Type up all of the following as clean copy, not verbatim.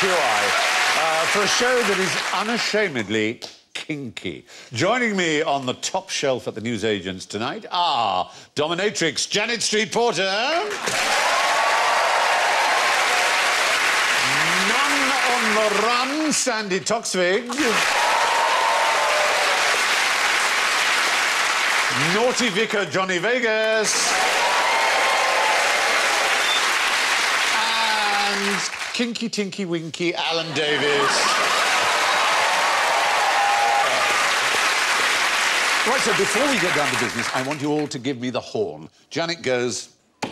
do I. For a show that is unashamedly kinky. Joining me on the top shelf at the newsagents tonight are dominatrix Janet Street Porter. None on the run, Sandi Toksvig. Naughty Vicar Johnny Vegas. And Kinky Tinky Winky Alan Davis. Right, so before we get down to business, I want you all to give me the horn. Janet goes...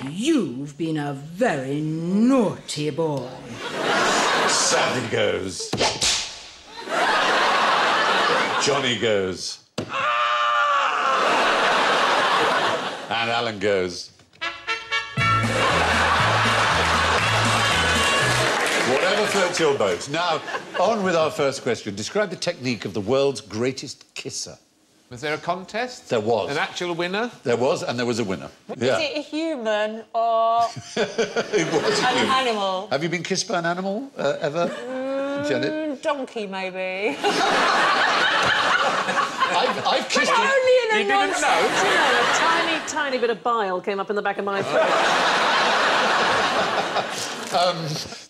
You've been a very naughty boy. Sandi goes... Johnny goes... And Alan goes... Whatever floats your boat. Now, on with our first question. Describe the technique of the world's greatest kisser. Was there a contest? There was. An actual winner? There was, and there was a winner. Is it a human or it was an animal? Have you been kissed by an animal ever, Janet? Donkey, maybe. I've kissed but only in a You didn't know? You know, a tiny bit of bile came up in the back of my throat.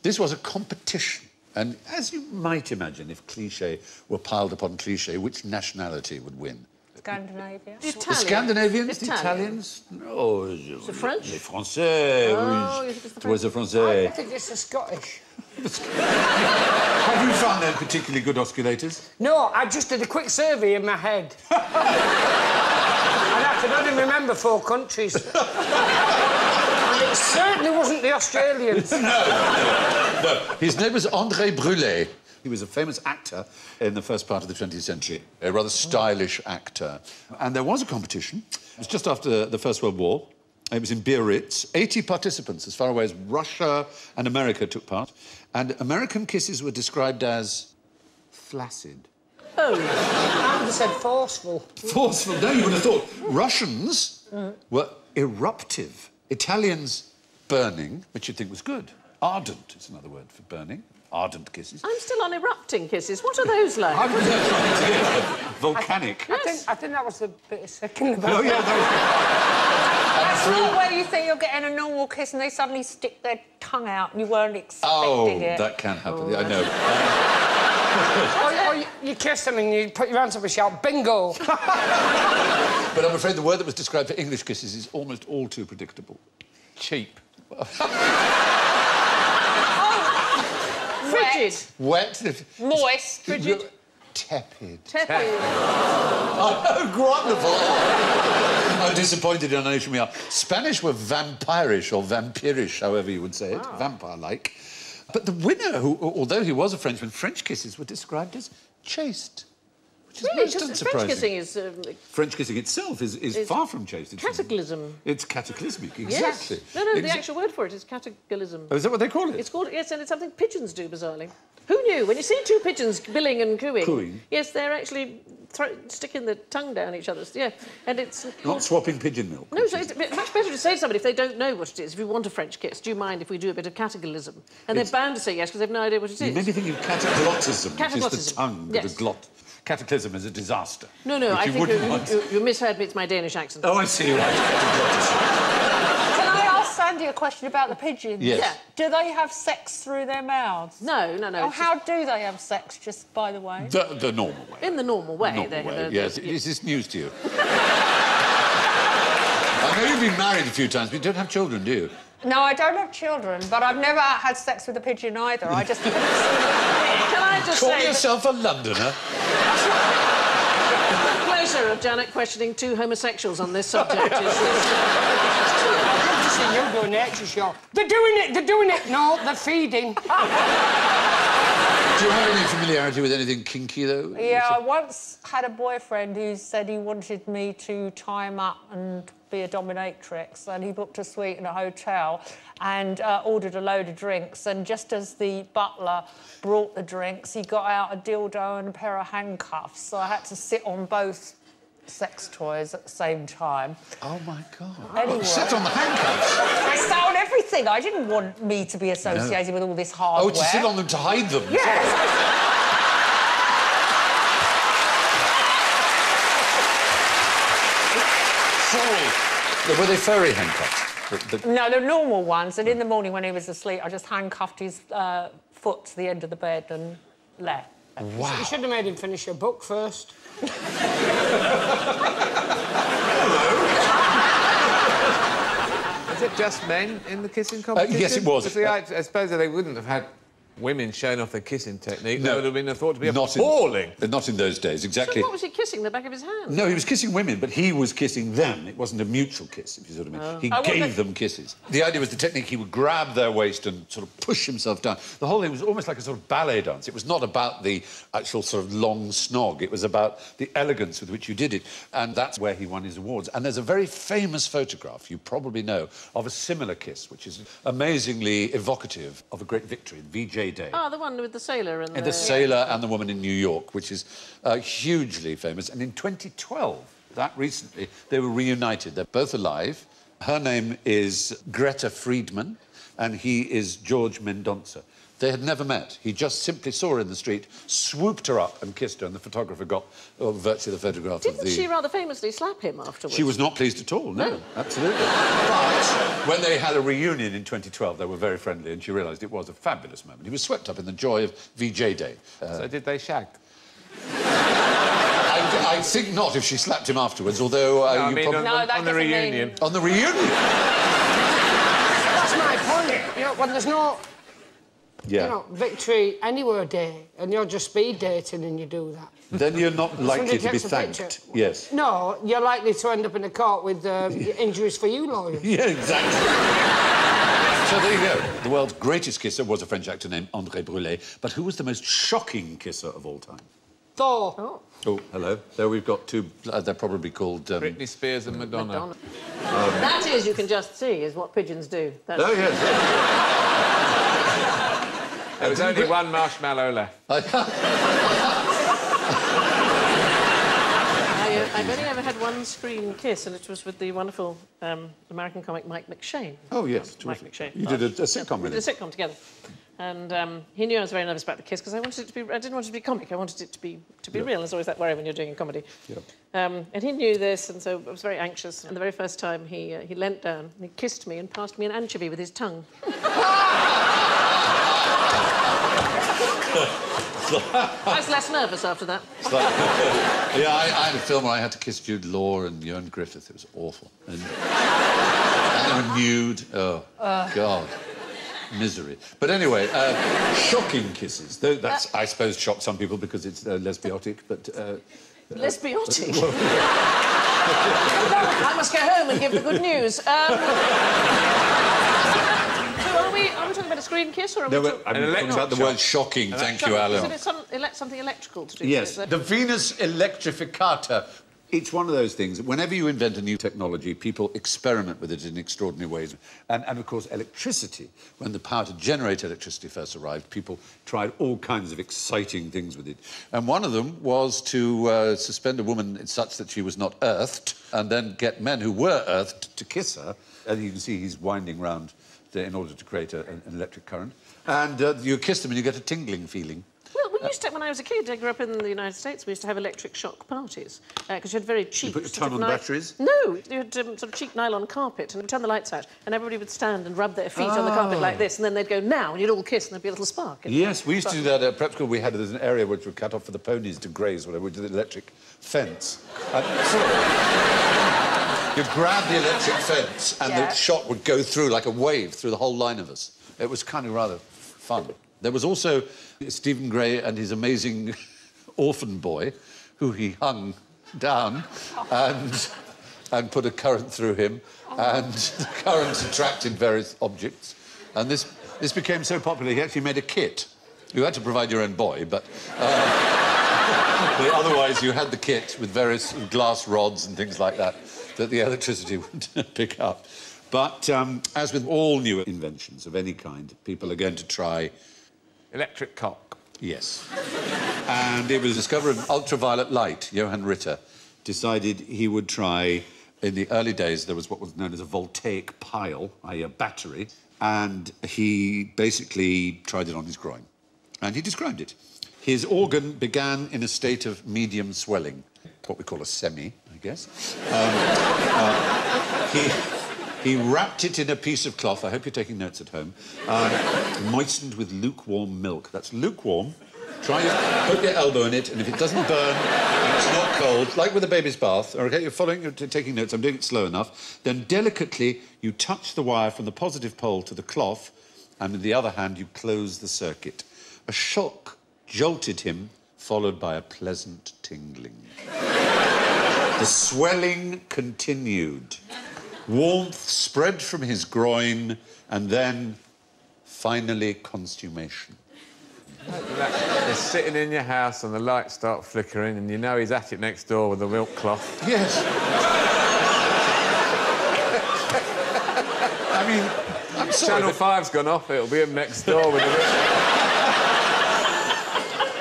This was a competition. And as you might imagine, if cliché were piled upon cliché, which nationality would win? Scandinavia. The The Scandinavians? The Italians? No. The French? Les Français, Oh, oui. you think it's the Toi, c'est Français. I think it's the Scottish. Have you found them particularly good osculators? No, I just did a quick survey in my head. And I could only remember 4 countries. And it certainly wasn't the Australians. No. His name was André Brûlé. He was a famous actor in the first part of the 20th century, a rather stylish actor. And there was a competition. It was just after the First World War. It was in Biarritz. 80 participants, as far away as Russia and America, took part. And American kisses were described as flaccid. Oh. I would have said forceful. Forceful? No, you would have thought. Russians were eruptive. Italians, burning, which you'd think was good. Ardent is another word for burning. Ardent kisses. I'm still on erupting kisses. What are those like? I was volcanic. I think that was the bit of second about Oh, yeah, That's not where you think you're getting a normal kiss and they suddenly stick their tongue out and you weren't expecting it. That can happen. I know. or you kiss them and you put your hands up and shout, bingo! But I'm afraid the word that was described for English kisses is almost all too predictable. Cheap. Frigid. Wet. Moist. Frigid. Tepid. Tepid. Oh, wonderful. I'm disappointed in our nation we are. Spanish were vampirish or vampirish, however you would say it. Vampire-like. But the winner, who, although he was a Frenchman, French kisses were described as chaste. Which is Really? most French unsurprising. kissing is... French kissing itself is far from chaste. It's cataclysm. It's cataclysmic, exactly. Yes. No, the actual word for it is cataclysm. Oh, is that what they call it? It's called... Yes, and it's something pigeons do, bizarrely. Who knew? When you see 2 pigeons billing and cooing... Cooing? Yes, they're actually sticking the tongue down each other's... Yeah, and it's... Not swapping pigeon milk. No, so it's much better to say to somebody if they don't know what it is. If you want a French kiss, do you mind if we do a bit of cataclysm? And they're bound to say yes because they've no idea what it is. You made me think of cataglottism, which is the tongue with yes. a glot. Cataclysm is a disaster. No, I think you misheard me. It's my Danish accent. Oh, I see. Right. Can I ask Sandi a question about the pigeons? Yes. Yeah. Do they have sex through their mouths? No. Oh, how do they have sex, just by the way? The normal way. In the normal way. Yes. Is this news to you? I know you've been married a few times, but you don't have children, do you? No, I don't have children, but I've never had sex with a pigeon either. I just... Can I just Call say... yourself a Londoner? The pleasure of Janet questioning 2 homosexuals on this subject is... See you doing the extra show. They're doing it! No, they're feeding. Do you have any familiarity with anything kinky, though? Yeah, I once had a boyfriend who said he wanted me to tie him up and be a dominatrix, and he booked a suite in a hotel and ordered a load of drinks, and just as the butler brought the drinks, he got out a dildo and a pair of handcuffs, so I had to sit on both sex toys at the same time. Oh, my God. Anyway. Sit on the handcuffs. I sat on everything. I didn't want me to be associated with all this hardware. Oh, to sit on them to hide them? Yes. Sorry. Were they furry handcuffs? No, they're normal ones. And in the morning when he was asleep, I just handcuffed his foot to the end of the bed and left. Wow. You should have made him finish your book first. Is it just men in the kissing competition? Yes, it was. I suppose they wouldn't have had women showing off their kissing technique. No. That would have been thought to be Not appalling. Not in those days, exactly. So what was he kissing? The back of his hand? No, he was kissing women, but he was kissing them. It wasn't a mutual kiss, if you see what I mean. Oh. He gave them kisses. The idea was the technique, he would grab their waist and sort of push himself down. The whole thing was almost like a sort of ballet dance. It was not about the actual sort of long snog. It was about the elegance with which you did it. And that's where he won his awards. And there's a very famous photograph, you probably know, of a similar kiss, which is amazingly evocative of a great victory, VJ Day. Oh, the one with the sailor and The sailor and the woman in New York, which is hugely famous. And in 2012, that recently, they were reunited. They're both alive. Her name is Greta Friedman, and he is George Mendonça. They had never met. He just simply saw her in the street, swooped her up and kissed her, and the photographer got virtually the photograph of the... Didn't she rather famously slap him afterwards? She was not pleased at all, no, absolutely. But when they had a reunion in 2012, they were very friendly, and she realised it was a fabulous moment. He was swept up in the joy of VJ Day. So did they shag? I think not if she slapped him afterwards, although... No, I mean, No, that on the doesn't reunion. mean- On the reunion? That's my point. You know, when there's no... Yeah. You know, victory anywhere day, and you're just speed dating and you do that. Then you're not likely to be takes a thanked. picture. Yes. No, you're likely to end up in a court with injuries for you lawyers. Yeah, exactly. So there you go. The world's greatest kisser was a French actor named André Brulé. But who was the most shocking kisser of all time? Thor. Oh. Oh, hello. There we've got two... they're probably called... Britney Spears and Madonna. That is, you can just see, is what pigeons do. That's... Oh, yes. There was only one marshmallow left. I've only ever had one screen kiss, and it was with the wonderful American comic Mike McShane. Oh, yes. Mike terrific. McShane. You did a sitcom with We him. did a sitcom together. And he knew I was very nervous about the kiss because I wanted it to be... I didn't want it to be comic. I wanted it to be real. There's always that worry when you're doing a comedy. Yeah. And he knew this, and so I was very anxious. And the very first time he leant down and he kissed me and passed me an anchovy with his tongue. I was less nervous after that. Yeah, I had a film where I had to kiss Jude Law and Ewan Griffith. It was awful. And they were nude. Oh, God. Misery. But anyway, shocking kisses. Though that's, I suppose, shocked some people because it's lesbiotic, but... Lesbiotic? I must go home and give the good news. So are we talking about a screen kiss, or are we talking... I'm talking about the word shocking. Thank you, Alan. Is it something electrical to do Yes, with it? the Venus electrificata. It's one of those things. Whenever you invent a new technology, people experiment with it in extraordinary ways. And of course, electricity. When the power to generate electricity first arrived, people tried all kinds of exciting things with it. And one of them was to suspend a woman such that she was not earthed, and then get men who were earthed to kiss her. And you can see he's winding round in order to create an electric current. And you kiss them and you get a tingling feeling. Well, we used to, when I was a kid, I grew up in the United States, we used to have electric shock parties, because you had very cheap... You put your tongue on the batteries? No, you had sort of cheap nylon carpet, and you'd turn the lights out, and everybody would stand and rub their feet on the carpet like this, and then they'd go, now, and you'd all kiss, and there'd be a little spark. Yes, we used to do that at prep school. We had there's an area which would cut off for the ponies to graze, whatever, which is an electric fence. You grab the electric fence, and the shot would go through like a wave through the whole line of us. It was kind of rather fun. There was also Stephen Gray and his amazing orphan boy, who he hung down and put a current through him, and the current attracted various objects. And this became so popular, he actually made a kit. You had to provide your own boy, but otherwise you had the kit with various glass rods and things like that the electricity would pick up. But as with all new inventions of any kind, people are going to try... Electric cock. Yes. And it was discovered in ultraviolet light, Johann Ritter, decided he would try... In the early days, there was what was known as a voltaic pile, i.e. a battery, and he basically tried it on his groin. And he described it. His organ began in a state of medium swelling, what we call a semi, I guess. He wrapped it in a piece of cloth, I hope you're taking notes at home, moistened with lukewarm milk. That's lukewarm. Try it, put your elbow in it, and if it doesn't burn, and it's not cold, like with a baby's bath, OK, you're following, you're taking notes, I'm doing it slow enough, then delicately you touch the wire from the positive pole to the cloth, and with the other hand you close the circuit. A shock jolted him, followed by a pleasant tingling. The swelling continued. Warmth spread from his groin, and then, finally, consummation. You're sitting in your house and the lights start flickering and you know he's at it next door with the milk cloth. Yes. I mean, I'm sorry, Channel 5's gone off, it'll be him next door with the milk.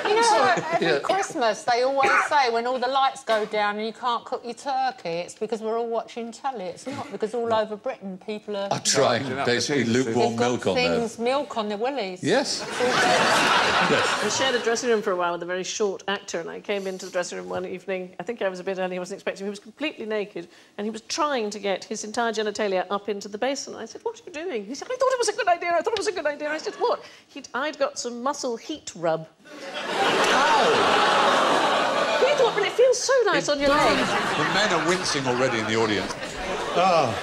You know, every Christmas they always say when all the lights go down and you can't cook your turkey, it's because we're all watching telly. It's not, because all over Britain people are trying basically lukewarm milk on there. Milk on their willies. Yes. I shared a dressing room for a while with a very short actor, and I came into the dressing room one evening. I think I was a bit early, I wasn't expecting him. He was completely naked, and he was trying to get his entire genitalia up into the basin. I said, "What are you doing?" He said, "I thought it was a good idea, I thought it was a good idea." I said, "What?" I'd got some muscle heat rub. Ow! He thought, but it feels so nice on your legs. The men are wincing already in the audience. Oh,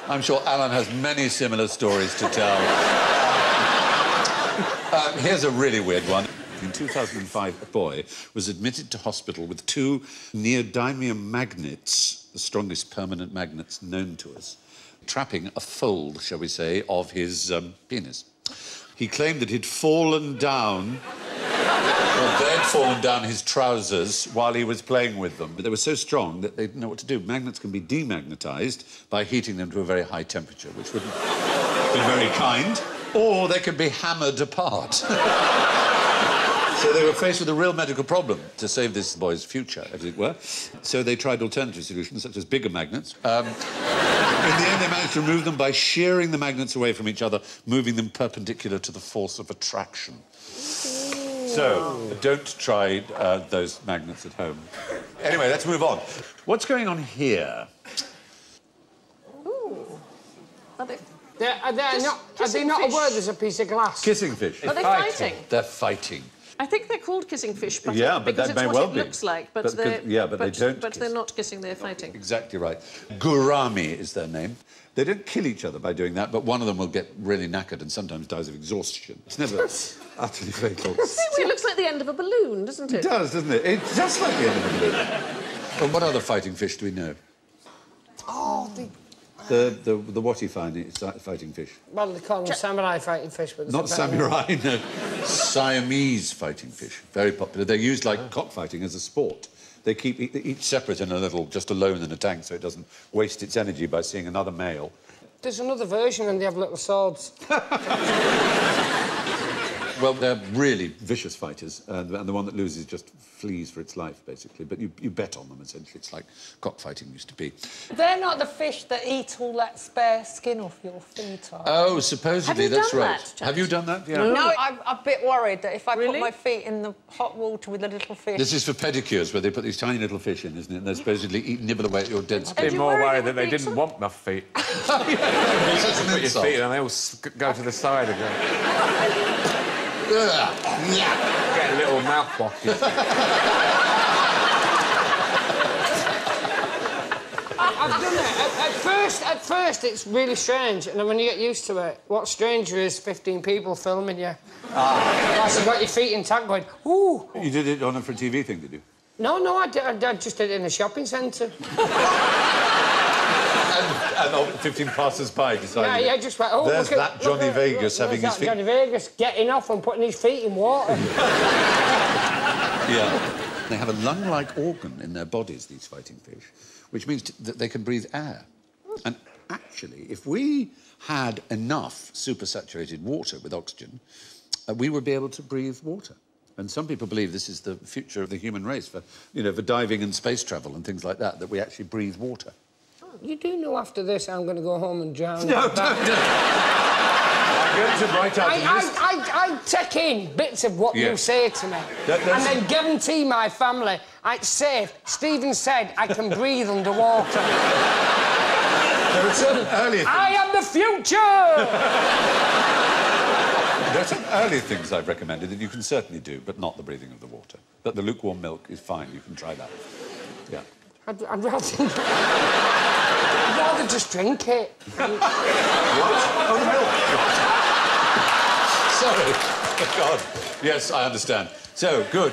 I'm sure Alan has many similar stories to tell. Here's a really weird one. In 2005, a boy was admitted to hospital with 2 neodymium magnets, the strongest permanent magnets known to us, trapping a fold, shall we say, of his penis. He claimed that he'd fallen down... Well, they'd fallen down his trousers while he was playing with them. But they were so strong that they didn't know what to do. Magnets can be demagnetized by heating them to a very high temperature, which wouldn't be very kind, or they could be hammered apart. So they were faced with a real medical problem to save this boy's future, as it were. So they tried alternative solutions, such as bigger magnets. In the end, they managed to remove them by shearing the magnets away from each other, moving them perpendicular to the force of attraction. So, don't try those magnets at home. Anyway, let's move on. What's going on here? Ooh. Are they not a word as a piece of glass? Kissing fish. Are they fighting? They're fighting. I think they're called kissing fish, but yeah, but because that it's may what well it be. looks like. But they don't. But kiss. they're not kissing; they're fighting. Exactly right. Gourami is their name. They don't kill each other by doing that, but one of them will get really knackered and sometimes dies of exhaustion. It's never utterly fatal. It looks like the end of a balloon, doesn't it? It does, doesn't it? It's just like the end of a balloon. Well, what other fighting fish do we know? Oh, the what you find fighting fish? well, they call them samurai fighting fish, but... Not samurai, no. Siamese fighting fish. Very popular. They're used like cockfighting as a sport. They keep each separate in a little, just alone in a tank, so it doesn't waste its energy by seeing another male. There's another version and they have little swords. Well, they're really vicious fighters, and the one that loses just flees for its life, basically. But you bet on them, essentially. It's like cockfighting used to be. They're not the fish that eat all that spare skin off your feet, are they? Oh, supposedly, that's done right. that, Have you done that? Yeah. No, I'm a bit worried that if I Really? put my feet in the hot water with the little fish... This is for pedicures, where they put these tiny little fish in, isn't it? And they supposedly nibble away at your dead skin. And Be you more worried worried it that would they be didn't some- want my feet. It's such an Put your insult. feet and they all go to the side again. Get a little mouthwash. I've done it. At first, it's really strange, and then when you get used to it, what's stranger is 15 people filming you. Plus, you've got your feet intact going, ooh. You did it on a for TV thing, did you? No, I just did it in a shopping centre. And 15 passers-by decided... Yeah, just went, oh, There's look that Johnny Vegas having his feet... Johnny Vegas getting off and putting his feet in water. Yeah. They have a lung-like organ in their bodies, these fighting fish, which means that they can breathe air. And actually, if we had enough supersaturated water with oxygen, we would be able to breathe water. And some people believe this is the future of the human race for, you know, for diving and space travel and things like that, that we actually breathe water. You do know after this I'm going to go home and drown. No, don't. I'm going to write out I take in bits of what you say to me and then guarantee my family it's safe. Stephen said I can breathe underwater. There are certain earlier things... I am the future! There are some earlier things I've recommended that you can certainly do, but not the breathing of the water. But the lukewarm milk is fine, you can try that. Yeah. I'd rather just drink it. What? Oh, the milk. Sorry. Oh, God. Yes, I understand. So, good.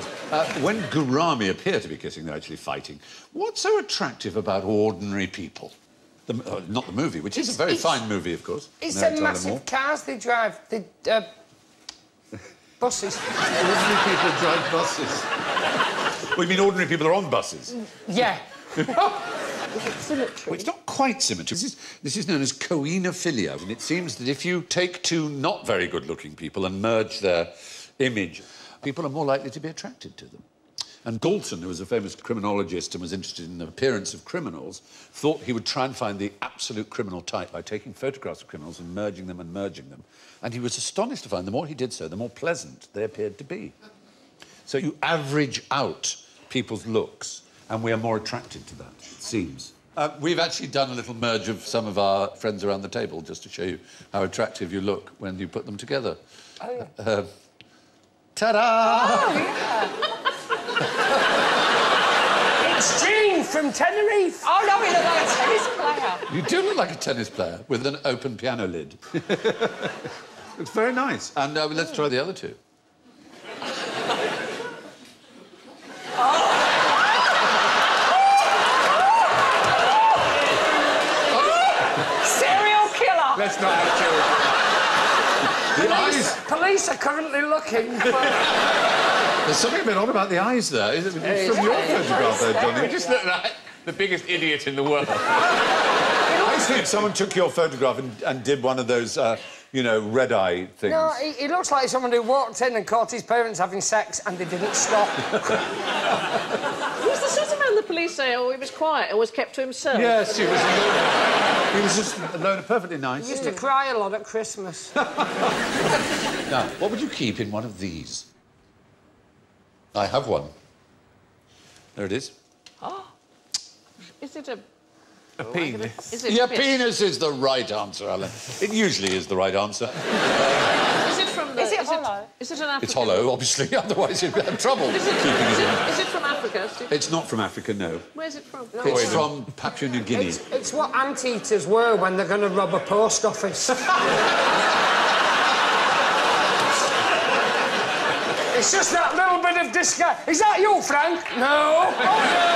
When Gourami appear to be kissing, they're actually fighting. What's so attractive about ordinary people? Not the movie, which is a very fine movie, of course. It's the massive cars they drive. The buses. Ordinary people drive buses. Well, you mean ordinary people are on buses? Yeah. Symmetry. Well, it's not quite symmetry. This is known as coenophilia, and it seems that if you take two not very good-looking people and merge their image, people are more likely to be attracted to them. And Dalton, who was a famous criminologist and was interested in the appearance of criminals, thought he would try and find the absolute criminal type by taking photographs of criminals and merging them. And he was astonished to find the more he did so, the more pleasant they appeared to be. So you average out people's looks, and we are more attracted to that, it seems. We've actually done a little merge of some of our friends around the table just to show you how attractive you look when you put them together. Oh, yeah. Ta-da! Oh, yeah. It's Jean from Tenerife. Oh, no, he looks like a tennis player. You do look like a tennis player with an open piano lid. Looks very nice. And let's try the other two. Let's not have children. The eyes... Police are currently looking for... There's something a bit odd about the eyes there. Is it from your photograph there, Johnny? You just look like the biggest idiot in the world. I think someone took your photograph and did one of those, you know, red-eye things. No, he looks like someone who walked in and caught his parents having sex and they didn't stop. Was the sort of man the police say, oh, he was quiet and was kept to himself? Yes, he was just alone, perfectly nice. He used to cry a lot at Christmas. Now, what would you keep in one of these? I have one. There it is. Oh. Is it a penis? Is it Your a penis is the right answer, Alan. It usually is the right answer. Is it from the... Is it hollow? Is it an African... It's hollow, obviously, otherwise you'd have trouble keeping it in. Is it from Africa? It's not from Africa, no. Where's it from? No. It's from Papua New Guinea. It's what anteaters were when they're going to rob a post office. It's just that little bit of disguise. Is that you, Frank? No. Oh, no.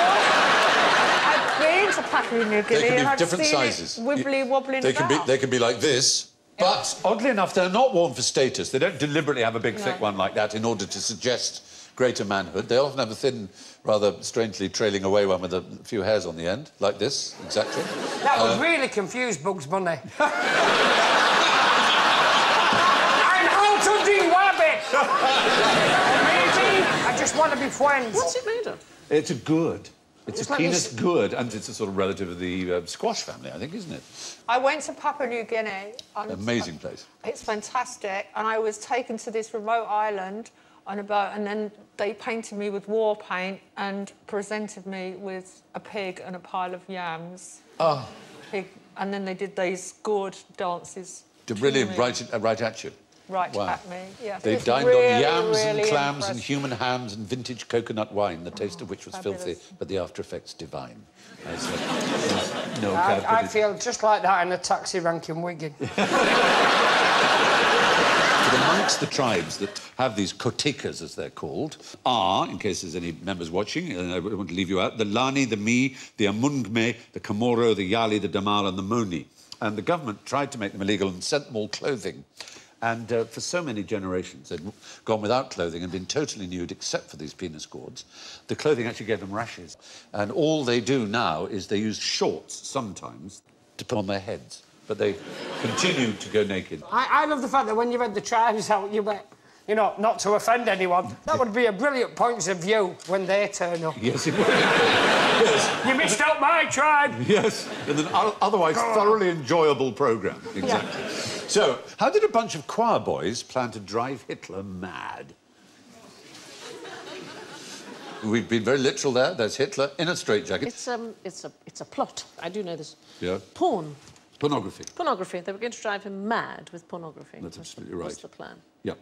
I've been to Papua New Guinea. They can and be I've different seen sizes. It wobbly-wobbling They about. can be like this. But, oddly enough, they're not worn for status. They don't deliberately have a big, thick one like that in order to suggest greater manhood. They often have a thin, rather strangely trailing away one with a few hairs on the end, like this, exactly. That would really confuse Bugs Bunny. I'm hunting rabbit! Amazing! I just want to be friends. What's it made of? It's a gourd. It's a like penis gourd, and it's a sort of relative of the squash family, I think, isn't it? I went to Papua New Guinea. Amazing place. It's fantastic. And I was taken to this remote island on a boat, and then they painted me with war paint and presented me with a pig and a pile of yams. Oh. Pig, and then they did these gourd dances. Really right at you. Right Wow. at me, yes. They It's dined really, on yams really and clams impressive. and human hams and vintage coconut wine, the taste of which was fabulous. filthy, but the after effects divine. I feel just like that in a taxi rank in Wigan. Amongst the tribes that have these kotekas, as they're called, are, in case there's any members watching, and I want to leave you out, the Lani, the Mi, the Amungme, the Komoro, the Yali, the Damal and the Moni. And the government tried to make them illegal and sent them all clothing. And for so many generations, they'd gone without clothing and been totally nude, except for these penis cords. The clothing actually gave them rashes. And all they do now is they use shorts, sometimes, to put on their heads. But they continue to go naked. I love the fact that when you read the tribes out, you went, You know, not to offend anyone. That would be a brilliant point of view when they turn up. Yes, it would. Yes. You missed out my tribe! Yes, and an otherwise thoroughly enjoyable programme. Exactly. Yeah. So, how did a bunch of choir boys plan to drive Hitler mad? We've been very literal there. There's Hitler in a straitjacket. It's a plot. I do know this. Yeah. Porn. Pornography. Pornography. They were going to drive him mad with pornography. That's absolutely right. That's the plan. Yeah.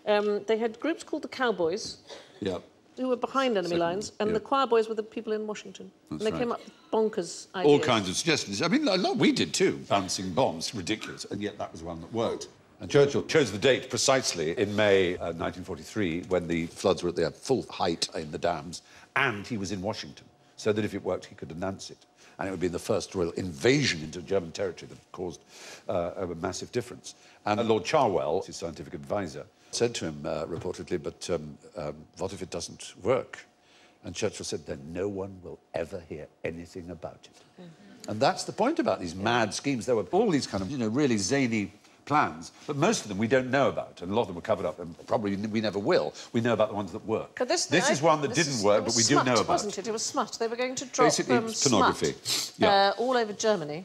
They had groups called the Cowboys, Yeah. who were behind enemy lines, and the choir boys were the people in Washington. That's and they came right. up with bonkers ideas. All kinds of suggestions. I mean, a lot we did too. Bouncing bombs, ridiculous. And yet that was one that worked. And Churchill chose the date precisely in May 1943, when the floods were at their full height in the dams, and he was in Washington, so that if it worked, he could announce it. And it would be the first real invasion into German territory that caused a massive difference. And Lord Charwell, his scientific advisor, said to him reportedly, but what if it doesn't work? And Churchill said, then no one will ever hear anything about it. Mm-hmm. And that's the point about these mad schemes. There were all these kind of, you know, really zany plans, but most of them we don't know about, and a lot of them were covered up, and probably we never will. We know about the ones that work. But this is one that didn't work, but we do know about. Wasn't it? It was smut. They were going to drop Basically, pornography. Smut all over Germany.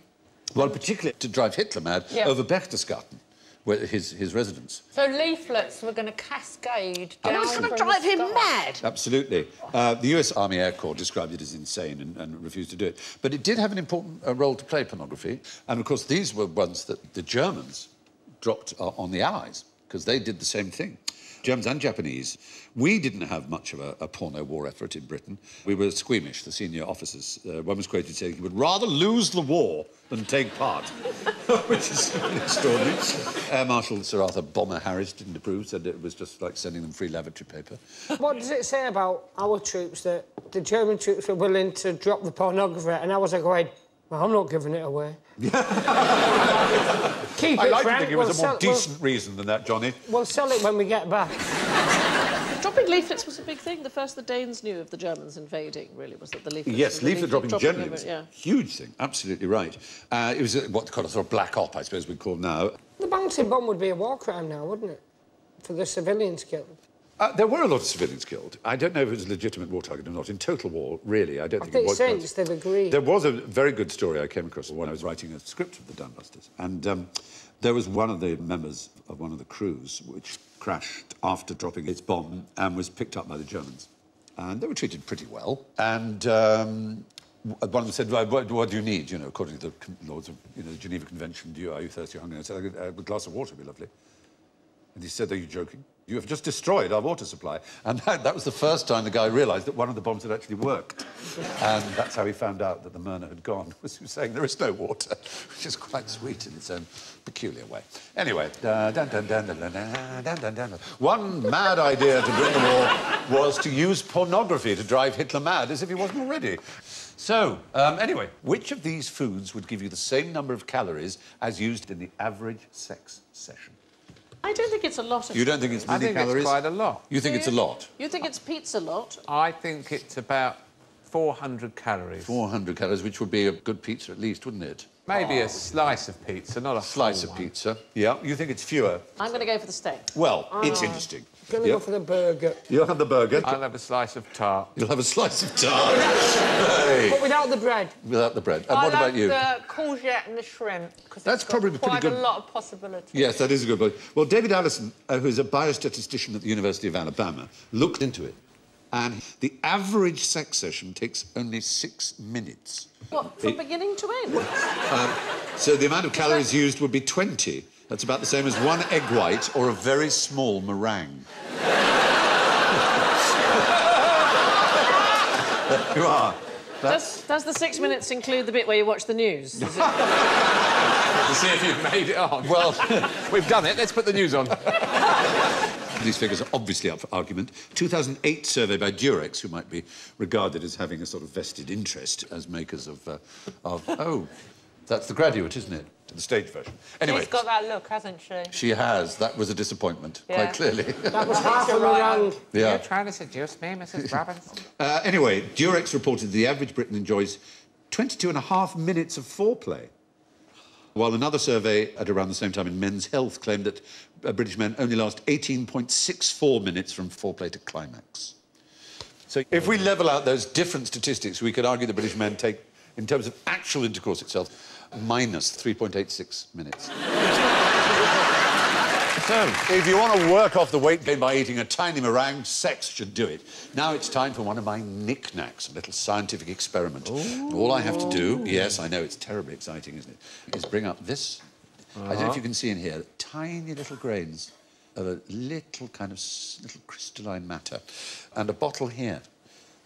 Well, particularly to drive Hitler mad over Berchtesgaden, where his residence. So leaflets were going to cascade down. And it was going to drive him mad. Absolutely. The US Army Air Corps described it as insane and refused to do it. But it did have an important role to play, pornography. And, of course, these were ones that the Germans dropped on the Allies, because they did the same thing. Germans and Japanese. We didn't have much of a porno war effort in Britain. We were squeamish, the senior officers. One was quoted saying he would rather lose the war than take part, which is extraordinary. Air Marshal Sir Arthur Bomber Harris didn't approve, said it was just like sending them free lavatory paper. What does it say about our troops, that the German troops were willing to drop the pornography, and I was like going, well, I'm not giving it away. Keep I it, like Frank. to think it was a more decent reason than that, Johnny. We'll sell it when we get back. Dropping leaflets was a big thing. The first the Danes knew of the Germans invading, really, was that the leaflets... Yes, leaflet dropping generally was a huge thing. Absolutely right. It was what kind of sort of black op, I suppose we'd call now. The bouncing bomb would be a war crime now, wouldn't it? For the civilians killed. There were a lot of civilians killed. I don't know if it was a legitimate war target or not. In total war, really, I don't think it was. Since they've agreed. There was a very good story I came across when I was writing a script of the Dambusters. And there was one of the members of one of the crews which crashed after dropping its bomb and was picked up by the Germans. And they were treated pretty well. And one of them said, well, what do you need? You know, according to the laws of the Geneva Convention, are you thirsty or hungry? I said, a glass of water would be lovely. And he said, are you joking? You have just destroyed our water supply. And that was the first time the guy realised that one of the bombs had actually worked. And that's how he found out that the Myrna had gone, was he was saying there is no water, which is quite sweet in its own peculiar way. Anyway, one mad idea to bring the war was to use pornography to drive Hitler mad, as if he wasn't already. So, anyway, which of these foods would give you the same number of calories as used in the average sex session? I don't think it's a lot of... You don't think it's many calories? I think it's quite a lot. You think it's a lot? You think it's pizza lot? I think it's about 400 calories. 400 calories, which would be a good pizza at least, wouldn't it? Maybe a slice of pizza, not a slice of pizza. Yeah. You think it's fewer? I'm going to go for the steak. Well, it's interesting. Going to go for the burger. You'll have the burger. I'll have a slice of tart. You'll have a slice of tart. Hey. But without the bread. Without the bread. And what about you? the courgette and the shrimp. That's probably pretty good. Quite a lot of possibilities. Yes, that is a good point. Well, David Allison, who is a biostatistician at the University of Alabama, looked into it. And the average sex session takes only 6 minutes. What, from beginning to end? So the amount of calories used would be 20. That's about the same as one egg white or a very small meringue. You are. Does the 6 minutes include the bit where you watch the news? To see if you've made it on. Well, we've done it. Let's put the news on. These figures are obviously up for argument. 2008 survey by Durex, who might be regarded as having a sort of vested interest as makers of oh, that's The Graduate, isn't it? The stage version. Anyway. She's got that look, hasn't she? She has. That was a disappointment, quite clearly. That was half a meringue. Yeah. You're trying to seduce me, Mrs. Robinson? Anyway, Durex reported the average Briton enjoys 22.5 minutes of foreplay. while another survey at around the same time in Men's Health claimed that British men only last 18.64 minutes from foreplay to climax. So if we level out those different statistics, we could argue that British men take, in terms of actual intercourse itself, minus 3.86 minutes. So, if you want to work off the weight gain by eating a tiny meringue, sex should do it. Now it's time for one of my knickknacks, a little scientific experiment. All I have to do, yes, I know, it's terribly exciting, isn't it, is bring up this. I don't know if you can see in here, tiny little grains of a little kind of little crystalline matter. And a bottle here.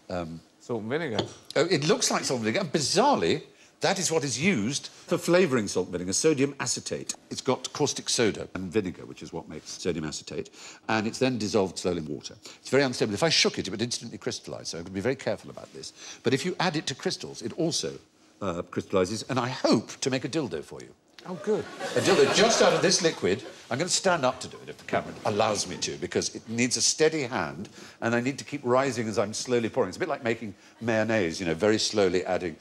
Salt and vinegar. Oh, it looks like salt and vinegar. Bizarrely, that is what is used for flavouring salt and vinegar, sodium acetate. It's got caustic soda and vinegar, which is what makes sodium acetate, and it's then dissolved slowly in water. It's very unstable. If I shook it, it would instantly crystallise, so I've got to be very careful about this. But if you add it to crystals, it also crystallises, and I hope to make a dildo for you. Oh, good. A dildo just out of this liquid. I'm going to stand up to do it if the camera allows me to, because it needs a steady hand, and I need to keep rising as I'm slowly pouring. It's a bit like making mayonnaise, you know, very slowly adding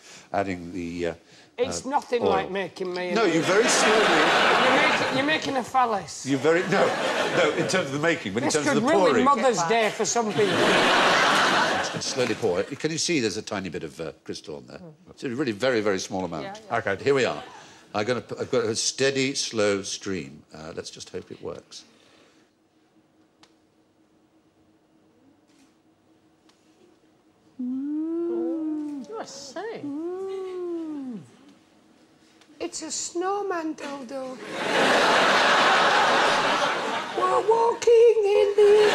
the... It's nothing oil. like making mayonnaise. No, you very slowly... You're making a phallus. You very... No, in terms of the making, but in terms of the pouring. pouring... This could ruin Mother's Day for some people. And slowly pour it. Can you see there's a tiny bit of crystal on there? It's a really very, very small amount. Yeah, yeah. OK, here we are. I've got a steady, slow stream. Let's just hope it works. I say. It's a snowman dildo. We're walking in the...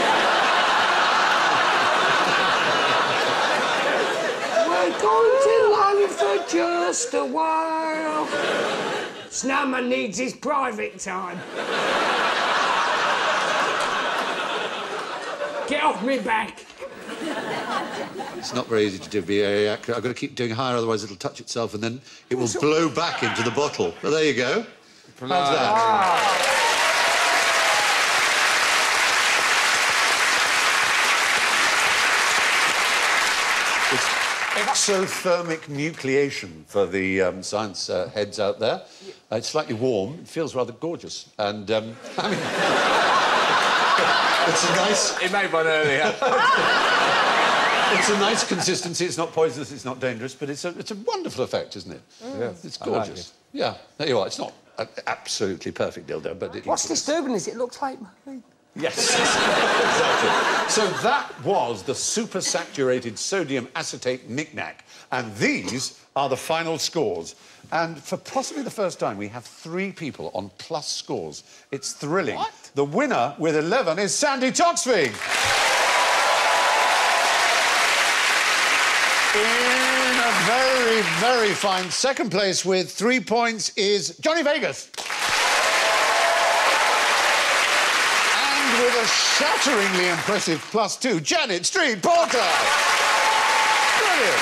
We're going to land for just a while. Snowman needs his private time. Get off me back. It's not very easy to do, very accurate. I've got to keep doing higher, otherwise it'll touch itself and then it will blow back into the bottle. Well, there you go. How's that? It's exothermic nucleation for the science heads out there. It's slightly warm. It feels rather gorgeous. And, I mean... it's a nice... He made one earlier. It's a nice consistency. It's not poisonous, it's not dangerous, but it's a wonderful effect, isn't it? Yes, it's gorgeous. I like it. Yeah, there you are. It's not an absolutely perfect dildo, but... What's disturbing is it looks like mine. Yes, exactly. So that was the super-saturated sodium acetate knick-knack. And these are the final scores. And for possibly the first time, we have 3 people on plus scores. It's thrilling. What? The winner with 11 is Sandi Toksvig. In a very, very fine second place with 3 points is Johnny Vegas. And with a shatteringly impressive +2, Janet Street Porter. Brilliant.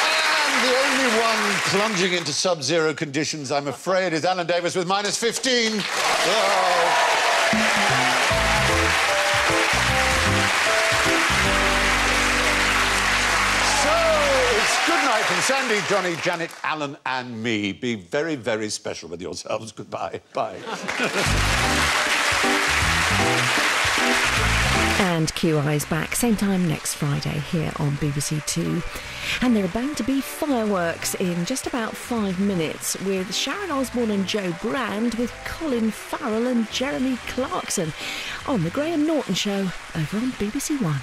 And the only one plunging into sub-zero conditions, I'm afraid, is Alan Davis with -15. Oh. Good night from Sandi, Johnny, Janet, Alan and me. Be very, very special with yourselves. Goodbye. Bye. And QI is back, same time next Friday here on BBC Two. And there are bound to be fireworks in just about 5 minutes with Sharon Osbourne and Joe Brand, with Colin Farrell and Jeremy Clarkson on The Graham Norton Show over on BBC One.